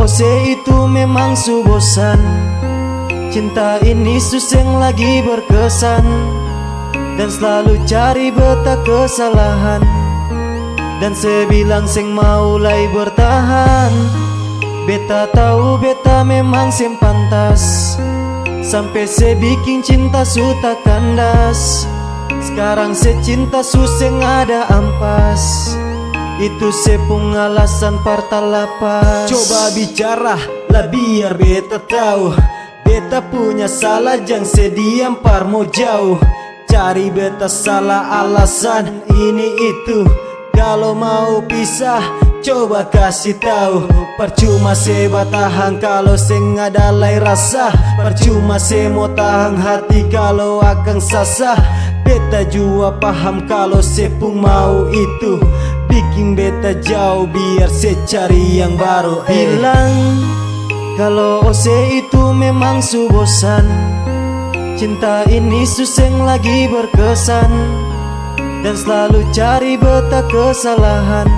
ose itu memang subosan. Cinta ini suseng lagi berkesan, dan selalu cari beta kesalahan. Dan sebilang seng mau lai bertahan. Beta tahu beta memang seng pantas, sampai se bikin cinta su tak kandas. Sekarang se cinta su seng ada ampas. Itu sepung alasan parta lapas. Coba bicara lah biar beta tahu, beta punya salah jang sediam par mau jauh. Cari beta salah alasan ini itu. Kalau mau pisah coba kasih tahu. Percuma se batahan kalau seng ada lai rasa. Percuma se mau tahan hati kalau akan sasah. Beta jua paham kalau sepung mau itu bikin beta jauh biar se cari yang baru. Bilang kalau ose itu memang subosan. Cinta ini suseng lagi berkesan, dan selalu cari beta kesalahan.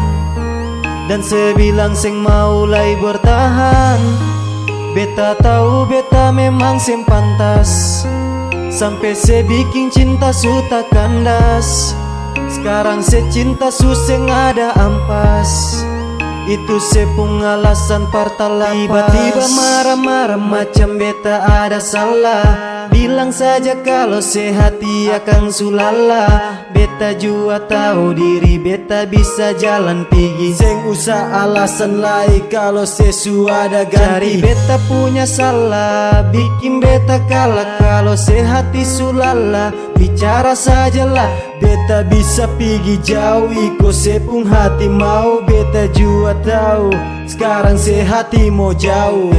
Dan sebilang seng mau lai bertahan. Beta tahu beta memang seng pantas, sampai se bikin cinta su tak kandas. Sekarang se cinta su seng ada ampas. Itu sepung alasan parta lapas. Tiba-tiba marah-marah macam beta ada salah. Bilang saja kalau se hati akan sulala. Beta jua tahu diri beta bisa jalan pigi. Seng usah alasan lai kalau sesu ada ganti. Cari beta punya salah, bikin beta kalah. Kalau se hati sulala, bicara sajalah. Beta bisa pigi jauh, iko sepung hati mau. Beta jua tahu, sekarang se hati mau jauh.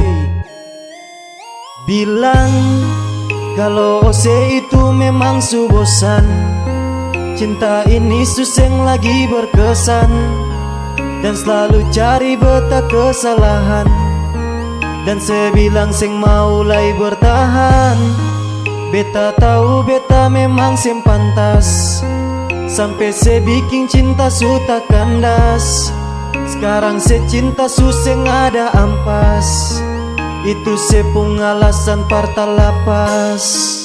Bilang kalau ose itu memang subosan. Cinta ini suseng lagi berkesan, dan selalu cari beta kesalahan. Dan sebilang seng mau lai bertahan. Beta tahu beta memang seng pantas, sampai se bikin cinta su tak kandas. Sekarang se cinta su seng ada ampas. Itu sepung alasan parta lapas.